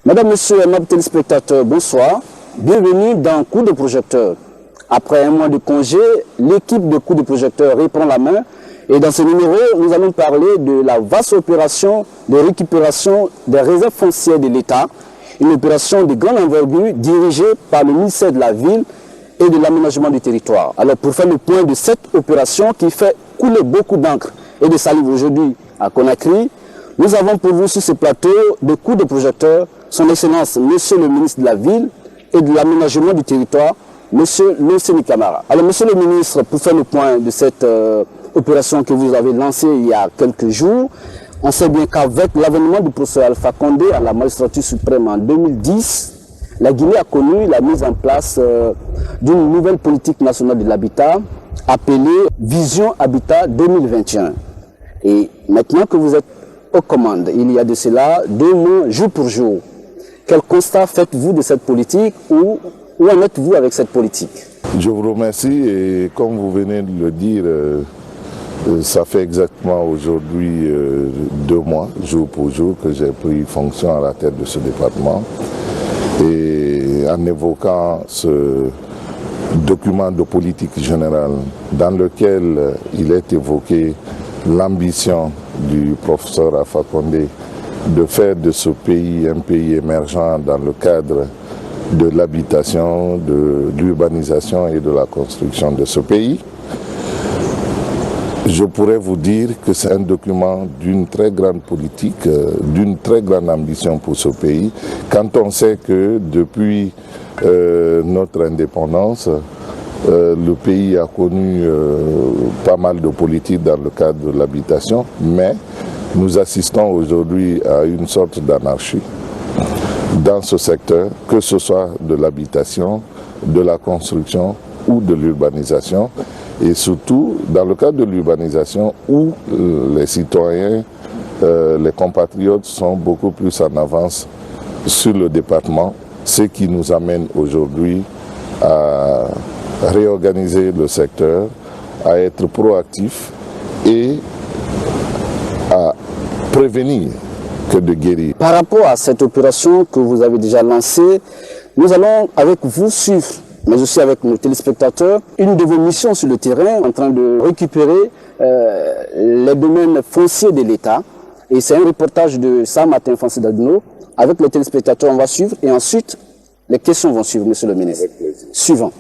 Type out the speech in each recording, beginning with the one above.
Mesdames, Messieurs, amis téléspectateurs, bonsoir. Bienvenue dans Coup de projecteur. Après un mois de congé, l'équipe de Coup de projecteur reprend la main. Et dans ce numéro, nous allons parler de la vaste opération de récupération des réserves foncières de l'État. Une opération de grande envergure dirigée par le ministère de la Ville et de l'aménagement du territoire. Alors pour faire le point de cette opération qui fait couler beaucoup d'encre et de salive aujourd'hui à Conakry, nous avons pour vous sur ce plateau de Coup de projecteur son Excellence, Monsieur le ministre de la Ville et de l'aménagement du territoire, Monsieur Loseni Camara. Alors Monsieur le ministre, pour faire le point de cette opération que vous avez lancée il y a quelques jours, on sait bien qu'avec l'avènement du professeur Alpha Condé à la magistrature suprême en 2010, la Guinée a connu la mise en place d'une nouvelle politique nationale de l'habitat appelée Vision Habitat 2021. Et maintenant que vous êtes aux commandes, il y a de cela 2 mois, jour pour jour, quel constat faites-vous de cette politique ou où en êtes-vous avec cette politique? Je vous remercie et comme vous venez de le dire, ça fait exactement aujourd'hui 2 mois, jour pour jour, que j'ai pris fonction à la tête de ce département. Et en évoquant ce document de politique générale dans lequel il est évoqué l'ambition du professeur Alpha Condé de faire de ce pays un pays émergent dans le cadre de l'habitation, de l'urbanisation et de la construction de ce pays. Je pourrais vous dire que c'est un document d'une très grande politique, d'une très grande ambition pour ce pays, quand on sait que depuis notre indépendance, le pays a connu pas mal de politiques dans le cadre de l'habitation, mais nous assistons aujourd'hui à une sorte d'anarchie dans ce secteur, que ce soit de l'habitation, de la construction ou de l'urbanisation, et surtout dans le cadre de l'urbanisation où les citoyens, les compatriotes sont beaucoup plus en avance sur le département, ce qui nous amène aujourd'hui à réorganiser le secteur, à être proactif et à prévenir que de guérir. Par rapport à cette opération que vous avez déjà lancée, nous allons avec vous suivre, mais aussi avec nos téléspectateurs, une de vos missions sur le terrain en train de récupérer les domaines fonciers de l'État. Et c'est un reportage de Sam Matin Français d'Adno. Avec les téléspectateurs, on va suivre et ensuite les questions vont suivre, Monsieur le ministre. Suivant.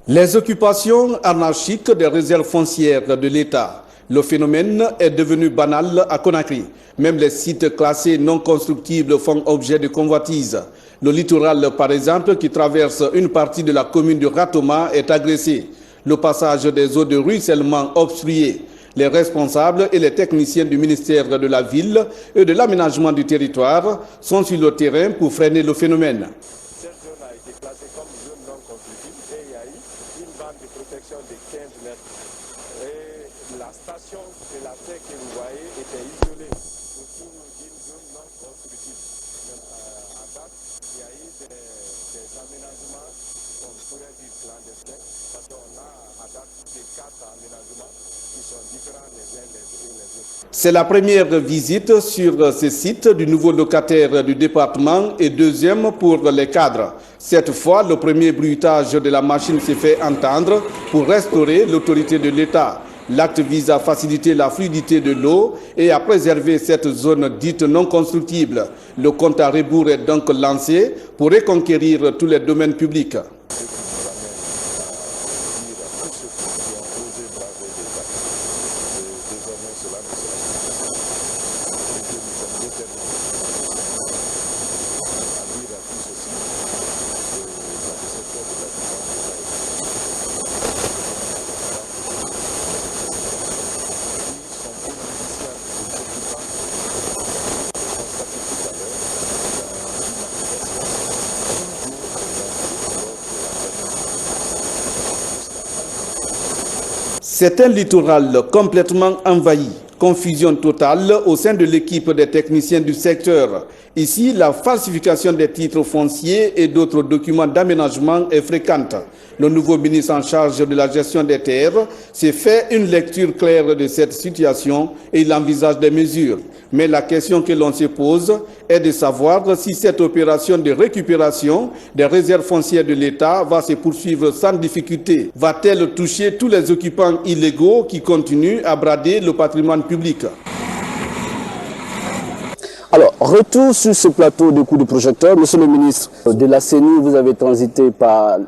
Les occupations anarchiques des réserves foncières de l'État. Le phénomène est devenu banal à Conakry. Même les sites classés non constructibles font objet de convoitise. Le littoral, par exemple, qui traverse une partie de la commune de Ratoma, est agressé. Le passage des eaux de ruissellement obstrué. Les responsables et les techniciens du ministère de la Ville et de l'aménagement du territoire sont sur le terrain pour freiner le phénomène. La station de la terre que vous voyez était isolée autour d'une zone non constructive. À date, il y a eu des aménagements qu'on pourrait dire clandestins, parce qu'on a à date des 4 aménagements qui sont différents les uns les autres. C'est la première visite sur ce site du nouveau locataire du département et deuxième pour les cadres. Cette fois, le premier bruitage de la machine s'est fait entendre pour restaurer l'autorité de l'État. L'acte vise à faciliter la fluidité de l'eau et à préserver cette zone dite non constructible. Le compte à rebours est donc lancé pour reconquérir tous les domaines publics. C'est un littoral complètement envahi. Confusion totale au sein de l'équipe des techniciens du secteur. Ici, la falsification des titres fonciers et d'autres documents d'aménagement est fréquente. Le nouveau ministre en charge de la gestion des terres s'est fait une lecture claire de cette situation et il envisage des mesures. Mais la question que l'on se pose est de savoir si cette opération de récupération des réserves foncières de l'État va se poursuivre sans difficulté. Va-t-elle toucher tous les occupants illégaux qui continuent à brader le patrimoine public? Alors, retour sur ce plateau de coups de projecteur. Monsieur le ministre de la CENI, vous avez transité par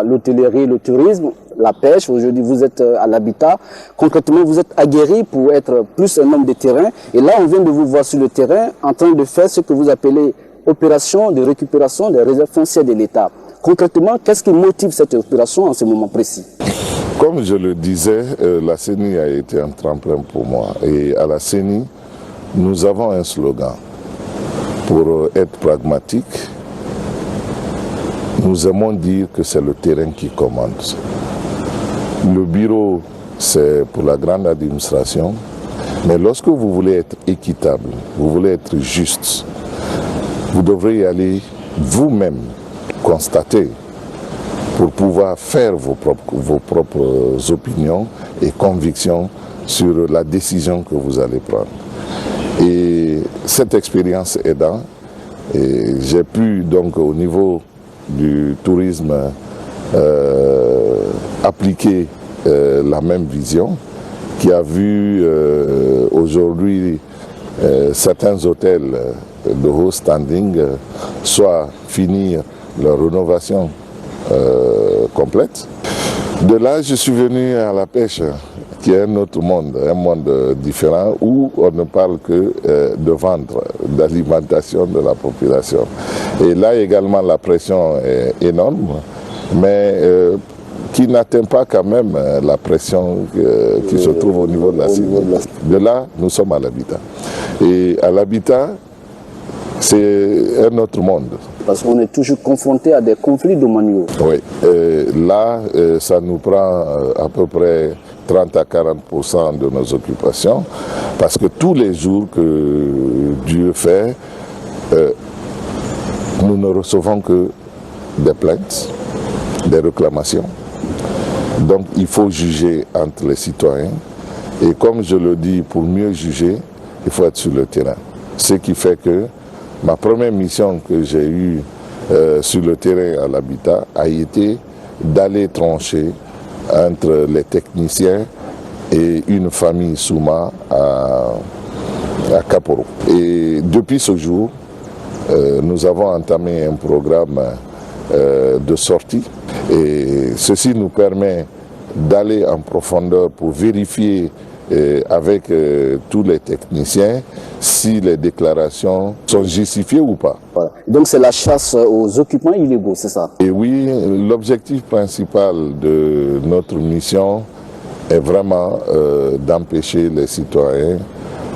l'hôtellerie, le tourisme, la pêche. Aujourd'hui, vous êtes à l'habitat. Concrètement, vous êtes aguerri pour être plus un homme de terrain. Et là, on vient de vous voir sur le terrain en train de faire ce que vous appelez opération de récupération des réserves foncières de l'État. Concrètement, qu'est-ce qui motive cette opération en ce moment précis? Comme je le disais, la CENI a été un tremplin pour moi. Et à la CENI, nous avons un slogan. Pour être pragmatique, nous aimons dire que c'est le terrain qui commande. Le bureau, c'est pour la grande administration, mais lorsque vous voulez être équitable, vous voulez être juste, vous devrez y aller vous-même constater pour pouvoir faire vos propres opinions et convictions sur la décision que vous allez prendre. Et cette expérience aidant, j'ai pu donc au niveau du tourisme appliquer la même vision qui a vu aujourd'hui certains hôtels de haut standing soit finir leur rénovation complète. De là, je suis venu à la pêche, qui est un autre monde, un monde différent où on ne parle que de vendre, d'alimentation de la population. Et là également, la pression est énorme, mais qui n'atteint pas quand même la pression qui se trouve au niveau de la CENI. De là, nous sommes à l'habitat. Et à l'habitat, c'est un autre monde. Parce qu'on est toujours confronté à des conflits domaniaux. Oui, là, ça nous prend à peu près 30 à 40% de nos occupations, parce que tous les jours que Dieu fait, nous ne recevons que des plaintes, des réclamations. Donc il faut juger entre les citoyens. Et comme je le dis, pour mieux juger, il faut être sur le terrain. Ce qui fait que ma première mission que j'ai eue sur le terrain à l'habitat a été d'aller trancher entre les techniciens et une famille Souma à Kaporo. Et depuis ce jour, nous avons entamé un programme de sortie et ceci nous permet d'aller en profondeur pour vérifier avec tous les techniciens si les déclarations sont justifiées ou pas. Voilà. Donc c'est la chasse aux occupants illégaux, c'est ça? Et oui, l'objectif principal de notre mission est vraiment d'empêcher les citoyens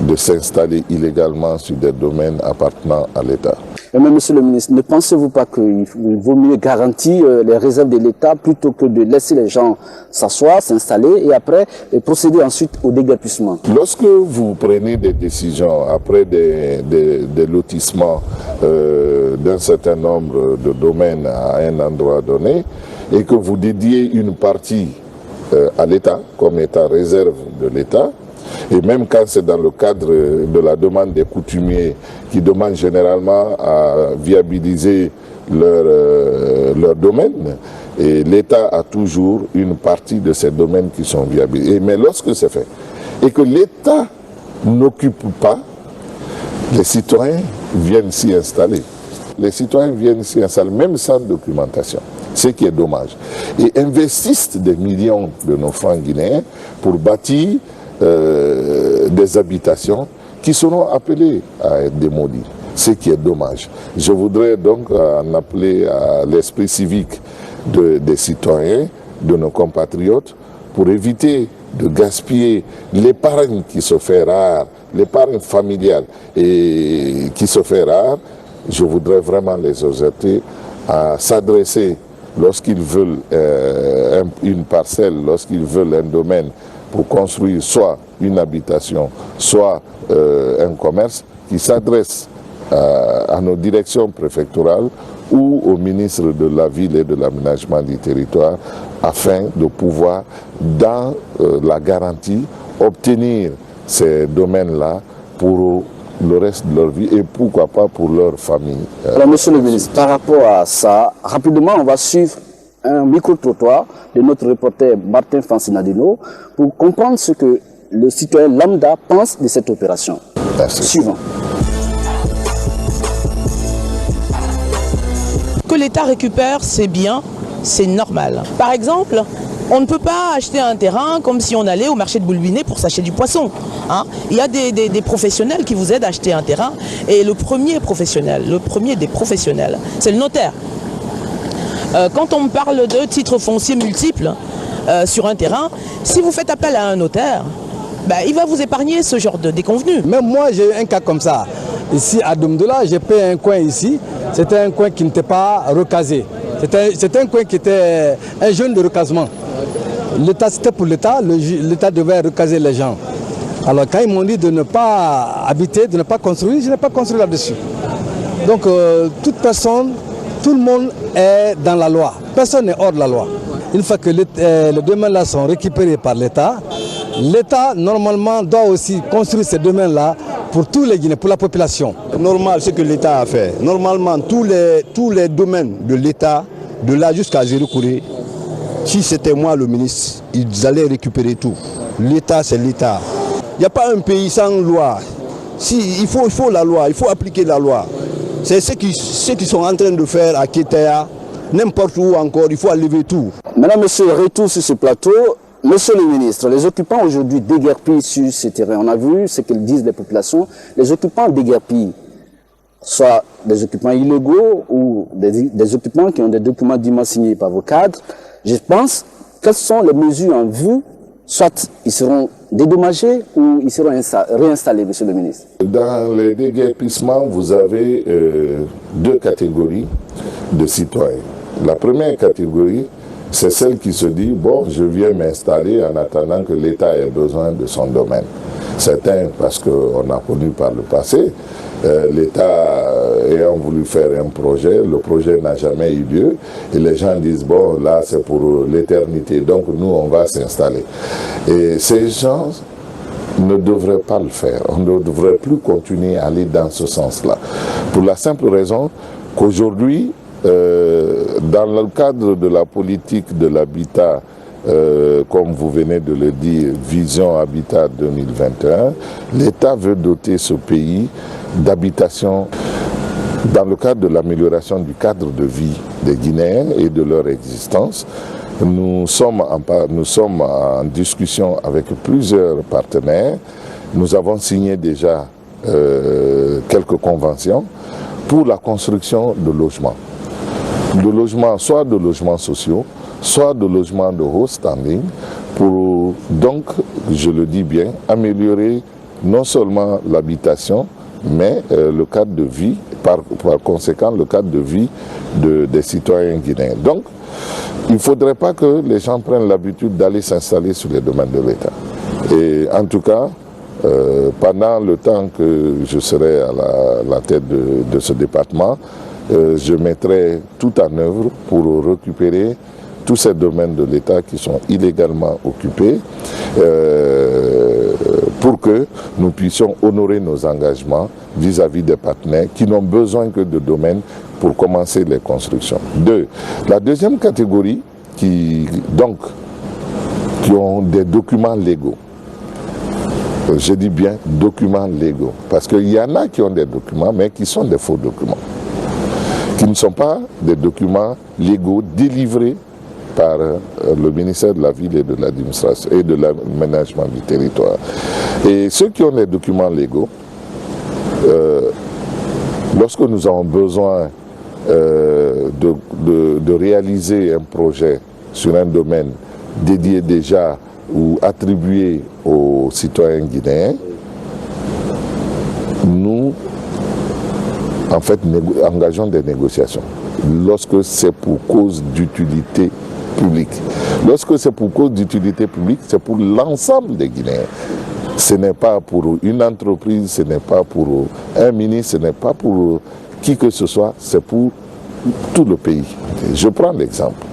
de s'installer illégalement sur des domaines appartenant à l'État. Mais monsieur le ministre, ne pensez-vous pas qu'il vaut mieux garantir les réserves de l'État plutôt que de laisser les gens s'asseoir, s'installer et après procéder ensuite au déguerpissement? Lorsque vous prenez des décisions après des lotissements d'un certain nombre de domaines à un endroit donné et que vous dédiez une partie à l'État comme état réserve de l'État, et même quand c'est dans le cadre de la demande des coutumiers qui demandent généralement à viabiliser leur domaine, et l'État a toujours une partie de ces domaines qui sont viabilisés. Mais lorsque c'est fait et que l'État n'occupe pas, les citoyens viennent s'y installer. Les citoyens viennent s'y installer même sans documentation, ce qui est dommage. Et investissent des millions de nos francs guinéens pour bâtir des habitations qui seront appelées à être démolies, ce qui est dommage. Je voudrais donc en appeler à l'esprit civique des citoyens, de nos compatriotes, pour éviter de gaspiller l'épargne qui se fait rare, l'épargne familiale et qui se fait rare. Je voudrais vraiment les exhorter à s'adresser lorsqu'ils veulent une parcelle, lorsqu'ils veulent un domaine, pour construire soit une habitation, soit un commerce qui s'adresse à nos directions préfectorales ou au ministre de la Ville et de l'Aménagement du Territoire afin de pouvoir, dans la garantie, obtenir ces domaines-là pour le reste de leur vie et pourquoi pas pour leur famille. Alors, monsieur le ministre, par rapport à ça, rapidement, on va suivre un micro-trottoir de notre reporter Martin Fancinadino pour comprendre ce que le citoyen lambda pense de cette opération. Merci. Suivant. Que l'État récupère, c'est bien, c'est normal. Par exemple, on ne peut pas acheter un terrain comme si on allait au marché de Boulbinet pour s'acheter du poisson. Hein. Il y a des professionnels qui vous aident à acheter un terrain. Et le premier des professionnels, c'est le notaire. Quand on parle de titres fonciers multiples sur un terrain, si vous faites appel à un notaire, il va vous épargner ce genre de déconvenus. Même moi, j'ai eu un cas comme ça. Ici, à Domdola, j'ai payé un coin ici. C'était un coin qui n'était pas recasé. C'était un coin qui était un jeune de recasement. L'État, c'était pour l'État. L'État devait recaser les gens. Alors, quand ils m'ont dit de ne pas habiter, de ne pas construire, je n'ai pas construit là-dessus. Donc, toute personne, tout le monde est dans la loi. Personne n'est hors de la loi. Une fois que les domaines-là sont récupérés par l'État, l'État, normalement, doit aussi construire ces domaines-là pour tous les Guinéens, pour la population. Normal, ce que l'État a fait. Normalement, tous les domaines de l'État, de là jusqu'à Zéro-Kouré, si c'était moi le ministre, ils allaient récupérer tout. L'État, c'est l'État. Il n'y a pas un pays sans loi. Il faut la loi, il faut appliquer la loi. C'est ce qu'ils sont en train de faire à Kétea, n'importe où encore, il faut enlever tout. Maintenant, monsieur, retour sur ce plateau. Monsieur le ministre, les occupants aujourd'hui déguerpillent sur ces terrains. On a vu ce que disent les populations. Les occupants déguerpillent, soit des occupants illégaux ou des occupants qui ont des documents dûment signés par vos cadres. Je pense, quelles sont les mesures en vue? Soit ils seront dédommagés ou ils seront réinstallés, monsieur le ministre. Dans les déguerpissements, vous avez deux catégories de citoyens. La première catégorie, c'est celle qui se dit, bon, je viens m'installer en attendant que l'État ait besoin de son domaine. Certains, parce qu'on a connu par le passé, l'État ayant voulu faire un projet, le projet n'a jamais eu lieu, et les gens disent, bon, là, c'est pour l'éternité, donc nous, on va s'installer. Et ces gens ne devraient pas le faire. On ne devrait plus continuer à aller dans ce sens-là. Pour la simple raison qu'aujourd'hui, dans le cadre de la politique de l'habitat, comme vous venez de le dire, Vision Habitat 2021, l'État veut doter ce pays d'habitation dans le cadre de l'amélioration du cadre de vie des Guinéens et de leur existence. Nous sommes en discussion avec plusieurs partenaires. Nous avons signé déjà quelques conventions pour la construction de logements. De logements, soit de logements sociaux, soit de logements de haut standing, pour donc, je le dis bien, améliorer non seulement l'habitation, mais le cadre de vie, par conséquent le cadre de vie des citoyens guinéens. Donc, il ne faudrait pas que les gens prennent l'habitude d'aller s'installer sur les domaines de l'État. Et en tout cas, pendant le temps que je serai à la tête de ce département, je mettrai tout en œuvre pour récupérer tous ces domaines de l'État qui sont illégalement occupés pour que nous puissions honorer nos engagements vis-à-vis des partenaires qui n'ont besoin que de domaines pour commencer les constructions. La deuxième catégorie qui ont des documents légaux. Je dis bien documents légaux, parce qu'il y en a qui ont des documents, mais qui sont des faux documents, qui ne sont pas des documents légaux délivrés par le ministère de la Ville et de l'Administration et de l'Aménagement du Territoire. Et ceux qui ont des documents légaux, lorsque nous avons besoin de réaliser un projet sur un domaine dédié déjà ou attribué aux citoyens guinéens, nous, en fait, engageons des négociations. Lorsque c'est pour cause d'utilité publique. Lorsque c'est pour cause d'utilité publique, c'est pour l'ensemble des Guinéens. Ce n'est pas pour une entreprise, ce n'est pas pour un ministre, ce n'est pas pour qui que ce soit, c'est pour tout le pays. Je prends l'exemple.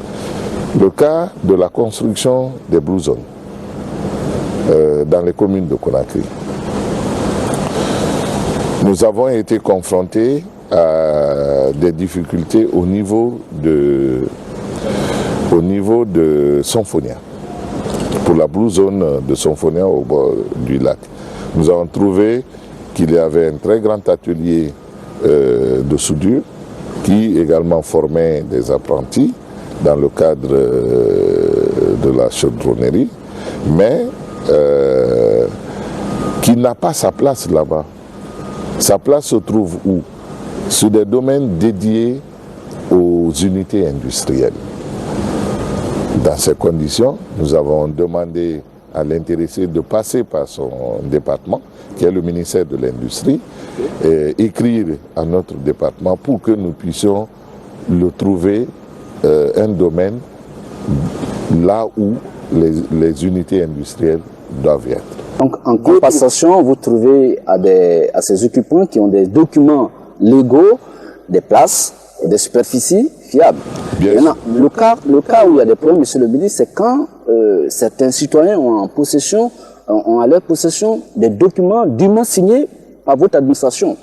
Le cas de la construction des Blue Zones dans les communes de Conakry. Nous avons été confrontés à des difficultés au niveau de Sonfonia, pour la Blue Zone de Sonfonia au bord du lac. Nous avons trouvé qu'il y avait un très grand atelier de soudure qui également formait des apprentis dans le cadre de la chaudronnerie, mais qui n'a pas sa place là-bas. Sa place se trouve où? Sur des domaines dédiés aux unités industrielles. Dans ces conditions, nous avons demandé à l'intéressé de passer par son département, qui est le ministère de l'Industrie, et écrire à notre département pour que nous puissions le trouver un domaine là où les unités industrielles doivent être. Donc en compensation, vous trouvez à ces occupants qui ont des documents légaux, des places et des superficies fiables. Maintenant, le cas où il y a des problèmes, monsieur le ministre, c'est quand certains citoyens ont à leur possession des documents dûment signés par votre administration.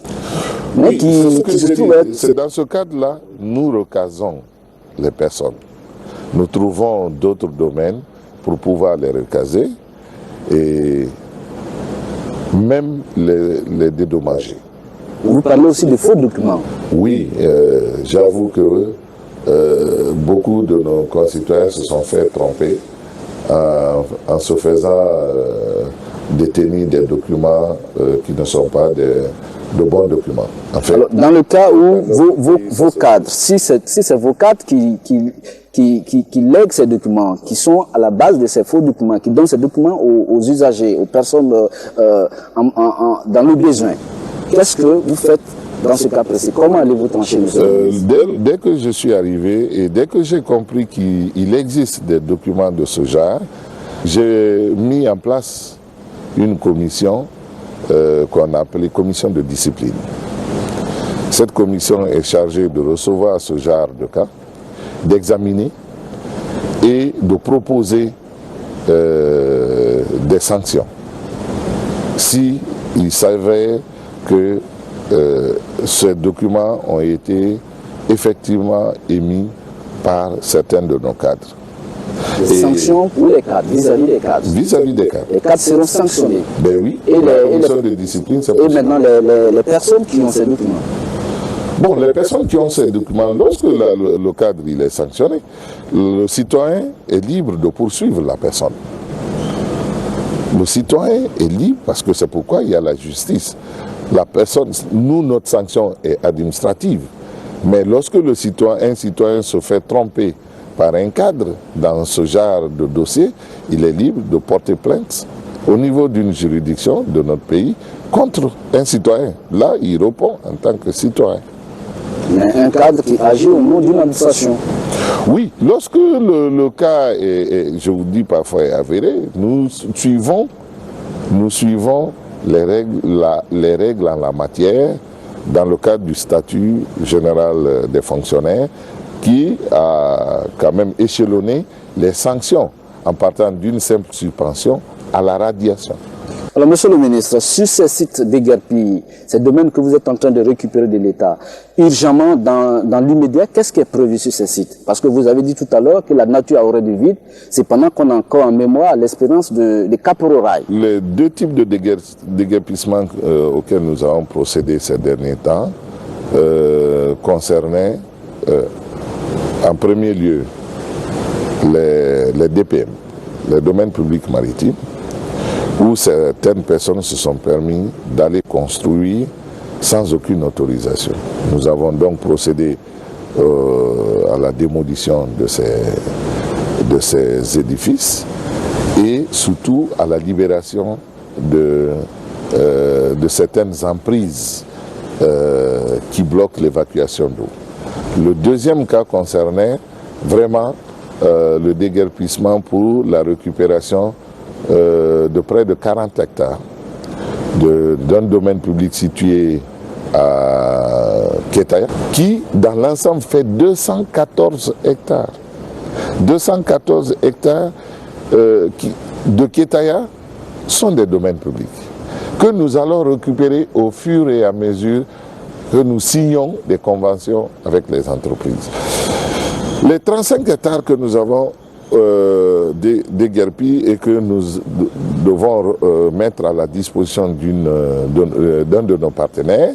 Mais c'est dans ce cadre-là, nous recasons les personnes. Nous trouvons d'autres domaines pour pouvoir les recaser et même les dédommager. Vous parlez aussi de faux documents. Oui, j'avoue que beaucoup de nos concitoyens se sont fait tromper en se faisant détenir des documents qui ne sont pas de bons documents. En fait, alors, dans le cas où vos cadres, si c'est vos cadres qui lèguent ces documents, qui sont à la base de ces faux documents, qui donnent ces documents aux usagers, aux personnes dans le besoin, qu'est-ce que vous faites dans ce cas précis? Comment allez-vous trancher, monsieur le ministre? Dès que je suis arrivé et dès que j'ai compris qu'il existe des documents de ce genre, j'ai mis en place une commission qu'on a appelée commission de discipline. Cette commission est chargée de recevoir ce genre de cas, d'examiner et de proposer des sanctions. Si il s'avère que ces documents ont été effectivement émis par certains de nos cadres. Des sanctions pour les cadres, vis-à-vis des cadres. Vis-à-vis des cadres. Les cadres seront sanctionnés. Ben oui, la commission de discipline, c'est possible. Et maintenant, les personnes qui ont ces documents. Bon, les personnes qui ont ces documents, lorsque le cadre il est sanctionné, le citoyen est libre de poursuivre la personne. Le citoyen est libre parce que c'est pourquoi il y a la justice. La personne, nous, notre sanction est administrative. Mais lorsque un citoyen se fait tromper par un cadre dans ce genre de dossier, il est libre de porter plainte au niveau d'une juridiction de notre pays contre un citoyen. Là, il répond en tant que citoyen. Mais un cadre qui agit au nom d'une administration. Oui, lorsque le cas est, je vous dis parfois, est avéré, nous suivons les règles en la matière dans le cadre du statut général des fonctionnaires qui a quand même échelonné les sanctions en partant d'une simple suspension à la radiation. Alors, monsieur le ministre, sur ces sites déguerpis, ces domaines que vous êtes en train de récupérer de l'État, urgemment, dans l'immédiat, qu'est-ce qui est prévu sur ces sites? Parce que vous avez dit tout à l'heure que la nature aurait du vide, c'est pendant qu'on a encore en mémoire l'expérience des Caporal. Les deux types de déguerpissement auxquels nous avons procédé ces derniers temps concernaient, en premier lieu, les DPM, les domaines publics maritimes, où certaines personnes se sont permis d'aller construire sans aucune autorisation. Nous avons donc procédé à la démolition de ces édifices et surtout à la libération de certaines emprises qui bloquent l'évacuation d'eau. Le deuxième cas concernait vraiment le déguerpissement pour la récupération de près de 40 hectares d'un domaine public situé à Kétaya, qui dans l'ensemble fait 214 hectares. 214 hectares de Kétaya sont des domaines publics que nous allons récupérer au fur et à mesure que nous signons des conventions avec les entreprises. Les 35 hectares que nous avons déguerpis et que nous devons mettre à la disposition d'un de nos partenaires,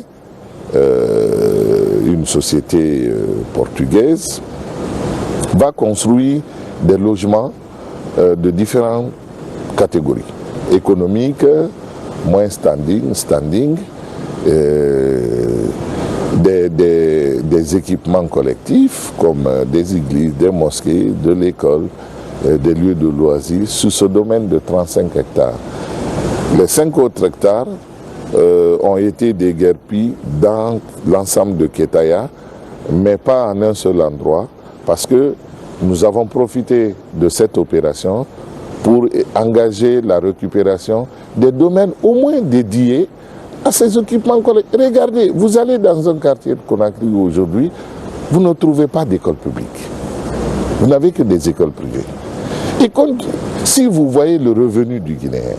une société portugaise, va construire des logements de différentes catégories, économiques, moins standing, des équipements collectifs comme des églises, des mosquées, de l'école, des lieux de loisirs, sur ce domaine de 35 hectares. Les 5 autres hectares ont été déguerpis dans l'ensemble de Kétaya, mais pas en un seul endroit, parce que nous avons profité de cette opération pour engager la récupération des domaines au moins dédiés à ces équipements collectifs. Regardez, vous allez dans un quartier de Conakry aujourd'hui, vous ne trouvez pas d'école publique. Vous n'avez que des écoles privées. Et si vous voyez le revenu du Guinéen,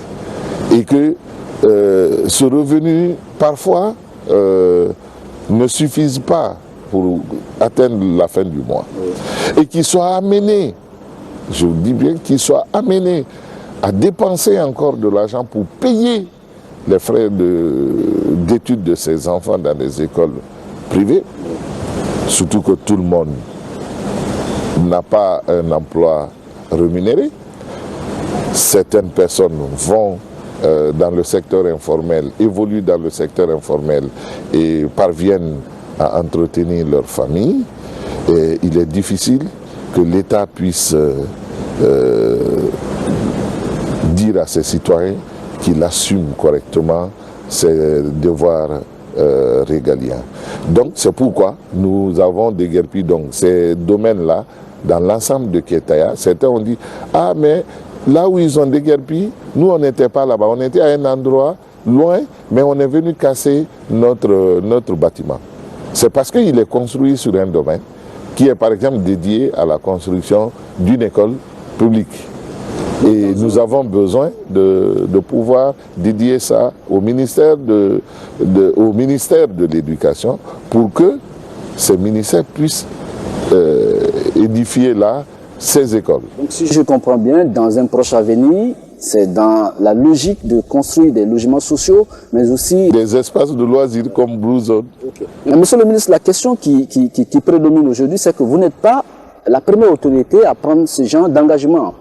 et que ce revenu, parfois, ne suffise pas pour atteindre la fin du mois, et qu'il soit amené, je vous dis bien qu'il soit amené à dépenser encore de l'argent pour payer les frais d'études de ses enfants dans des écoles privées, surtout que tout le monde n'a pas un emploi rémunéré. Certaines personnes vont dans le secteur informel, évoluent dans le secteur informel et parviennent à entretenir leur famille. Et il est difficile que l'État puisse dire à ses citoyens qu'il assume correctement ses devoirs régaliens. Donc c'est pourquoi nous avons déguerpi donc ces domaines-là dans l'ensemble de Kétaya. Certains ont dit « Ah mais là où ils ont déguerpi, nous on n'était pas là-bas, on était à un endroit loin, mais on est venu casser notre bâtiment. » C'est parce qu'il est construit sur un domaine qui est par exemple dédié à la construction d'une école publique. Et nous avons besoin de pouvoir dédier ça au ministère de l'Éducation pour que ces ministères puissent édifier là ces écoles. Donc si je comprends bien, dans un proche avenir, c'est dans la logique de construire des logements sociaux, mais aussi des espaces de loisirs comme Blue Zone. Okay. Monsieur le ministre, la question qui prédomine aujourd'hui, c'est que vous n'êtes pas la première autorité à prendre ce genre d'engagement.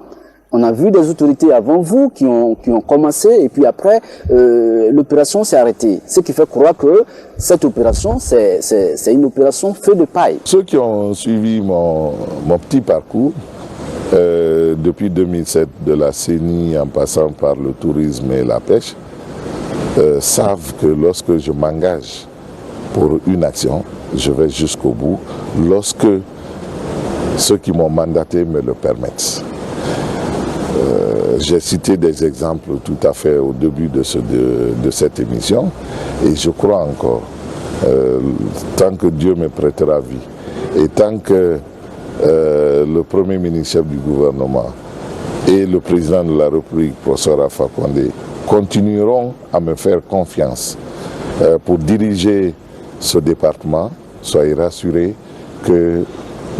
On a vu des autorités avant vous qui ont commencé et puis après l'opération s'est arrêtée. Ce qui fait croire que cette opération, c'est une opération feu de paille. Ceux qui ont suivi mon petit parcours, depuis 2007, de la CENI en passant par le tourisme et la pêche, savent que lorsque je m'engage pour une action, je vais jusqu'au bout, lorsque ceux qui m'ont mandaté me le permettent. J'ai cité des exemples tout à fait au début de cette émission et je crois encore, tant que Dieu me prêtera vie et tant que le Premier ministre chef du gouvernement et le président de la République, professeur Alpha Condé, continueront à me faire confiance pour diriger ce département, soyez rassurés que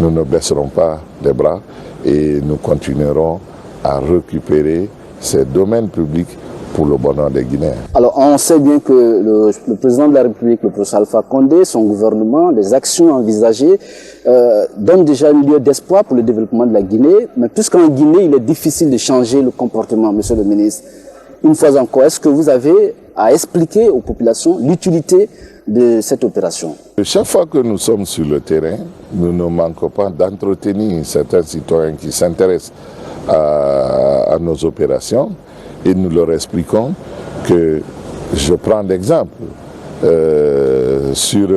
nous ne baisserons pas les bras et nous continuerons à récupérer ces domaines publics pour le bonheur des Guinéens. Alors on sait bien que le président de la République, le professeur Alpha Condé, son gouvernement, les actions envisagées donnent déjà un lieu d'espoir pour le développement de la Guinée. Mais puisqu'en Guinée, il est difficile de changer le comportement, monsieur le ministre, une fois encore, est-ce que vous avez à expliquer aux populations l'utilité de cette opération? Chaque fois que nous sommes sur le terrain, nous ne manquons pas d'entretenir certains citoyens qui s'intéressent à nos opérations et nous leur expliquons que, je prends l'exemple, sur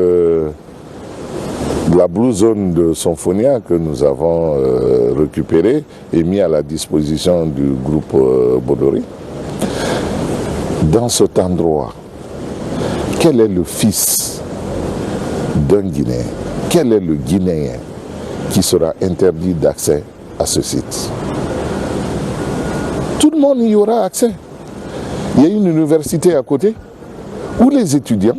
la Blue Zone de Symphonia que nous avons récupéré et mis à la disposition du groupe Bodori. Dans cet endroit, quel est le fils d'un Guinéen? Quel est le Guinéen qui sera interdit d'accès à ce site? Tout le monde y aura accès. Il y a une université à côté où les étudiants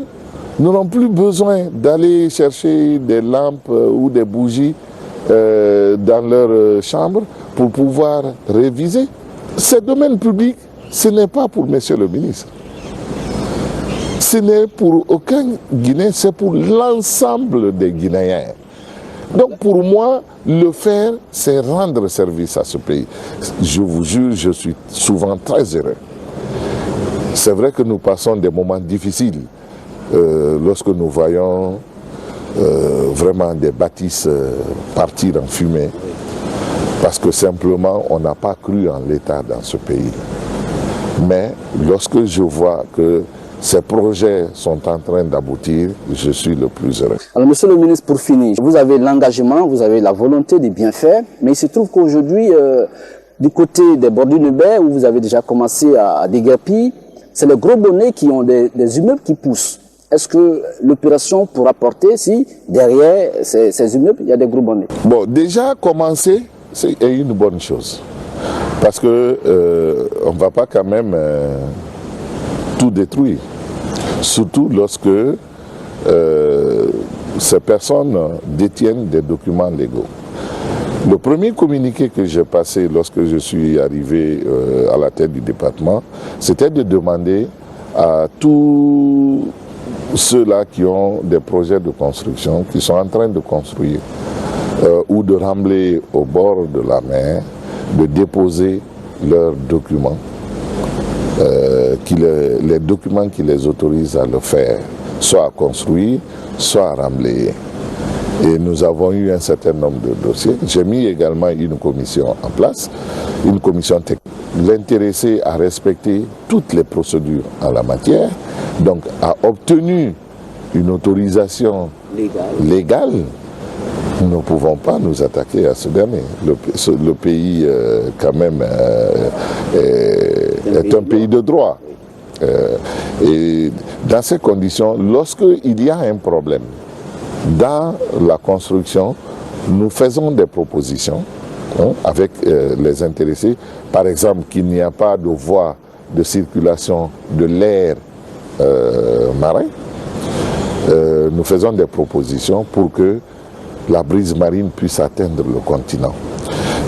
n'auront plus besoin d'aller chercher des lampes ou des bougies dans leur chambre pour pouvoir réviser. Ce domaine public, ce n'est pas pour monsieur le ministre. Ce n'est pour aucun Guinéen, c'est pour l'ensemble des Guinéens. Donc pour moi, le faire, c'est rendre service à ce pays. Je vous jure, je suis souvent très heureux. C'est vrai que nous passons des moments difficiles lorsque nous voyons vraiment des bâtisses partir en fumée, parce que simplement on n'a pas cru en l'État dans ce pays. Mais lorsque je vois que ces projets sont en train d'aboutir, je suis le plus heureux. Alors, monsieur le ministre, pour finir, vous avez l'engagement, vous avez la volonté de bien faire, mais il se trouve qu'aujourd'hui, du côté des bordures de baie, où vous avez déjà commencé à déguerpir, c'est les gros bonnets qui ont des immeubles qui poussent. Est-ce que l'opération pourra porter si derrière ces immeubles, il y a des gros bonnets? Bon, déjà commencer, c'est une bonne chose. Parce que on ne va pas quand même tout détruire. Surtout lorsque ces personnes détiennent des documents légaux. Le premier communiqué que j'ai passé lorsque je suis arrivé à la tête du département, c'était de demander à tous ceux-là qui ont des projets de construction, qui sont en train de construire ou de rembler au bord de la mer, de déposer leurs documents, les documents qui les autorisent à le faire, soit à construire, soit à remblayer. Et nous avons eu un certain nombre de dossiers. J'ai mis également une commission en place, une commission technique. L'intéressé a respecté toutes les procédures en la matière, donc a obtenu une autorisation légale. Nous ne pouvons pas nous attaquer à ce dernier. Le pays, quand même, est un pays de droit. Et dans ces conditions, lorsqu'il y a un problème dans la construction, nous faisons des propositions avec les intéressés. Par exemple, qu'il n'y a pas de voie de circulation de l'air marin. Nous faisons des propositions pour que la brise marine puisse atteindre le continent.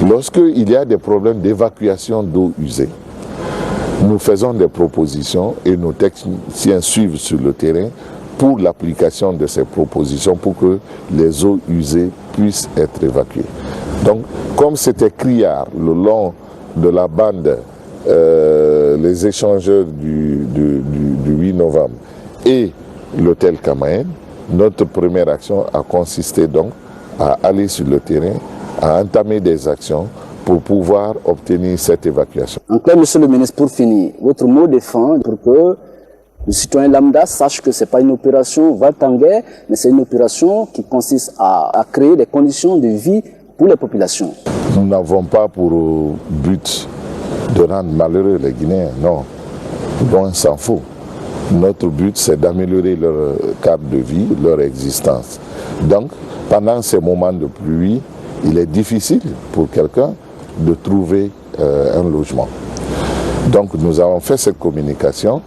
Lorsqu'il y a des problèmes d'évacuation d'eau usée, nous faisons des propositions et nos techniciens suivent sur le terrain pour l'application de ces propositions pour que les eaux usées puissent être évacuées. Donc, comme c'était criard le long de la bande, les échangeurs du 8 novembre et l'hôtel Kamaen, notre première action a consisté donc à aller sur le terrain, à entamer des actions pour pouvoir obtenir cette évacuation. En clair, monsieur le ministre, pour finir, votre mot de fin pour que le citoyen lambda sache que ce n'est pas une opération va-t-en-guerre, mais c'est une opération qui consiste à créer des conditions de vie pour les populations. Nous n'avons pas pour but de rendre malheureux les Guinéens, non, loin s'en faut. Notre but, c'est d'améliorer leur cadre de vie, leur existence. Donc, pendant ces moments de pluie, il est difficile pour quelqu'un de trouver un logement. Donc, nous avons fait cette communication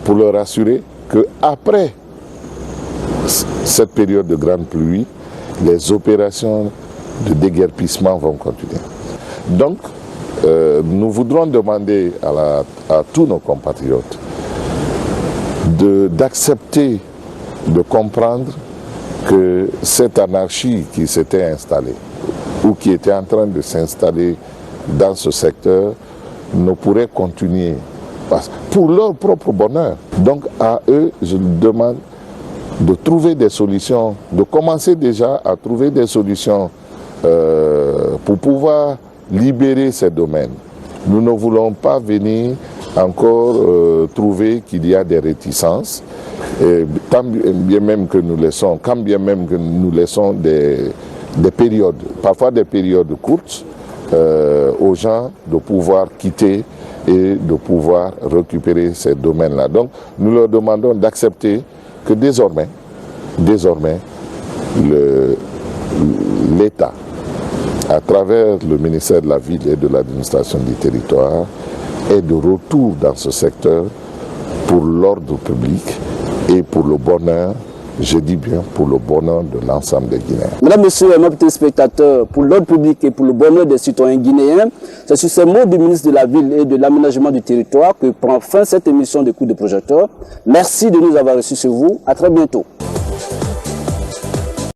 pour leur assurer qu'après cette période de grande pluie, les opérations de déguerpissement vont continuer. Donc, nous voudrons demander à tous nos compatriotes d'accepter, de comprendre que cette anarchie qui s'était installée ou qui était en train de s'installer dans ce secteur ne pourrait continuer pour leur propre bonheur. Donc à eux, je demande de trouver des solutions, de commencer déjà à trouver des solutions pour pouvoir libérer ces domaines. Nous ne voulons pas venir encore trouver qu'il y a des réticences, quand bien même que nous laissons des périodes, parfois des périodes courtes, aux gens de pouvoir quitter et de pouvoir récupérer ces domaines-là. Donc nous leur demandons d'accepter que désormais l'État, à travers le ministère de la Ville et de l'administration du territoire, est de retour dans ce secteur pour l'ordre public et pour le bonheur, je dis bien pour le bonheur de l'ensemble des Guinéens. Mesdames, Messieurs, mes téléspectateurs, pour l'ordre public et pour le bonheur des citoyens guinéens, c'est sur ces mots du ministre de la Ville et de l'Aménagement du Territoire que prend fin cette émission de Coup de projecteur. Merci de nous avoir reçus chez vous. À très bientôt.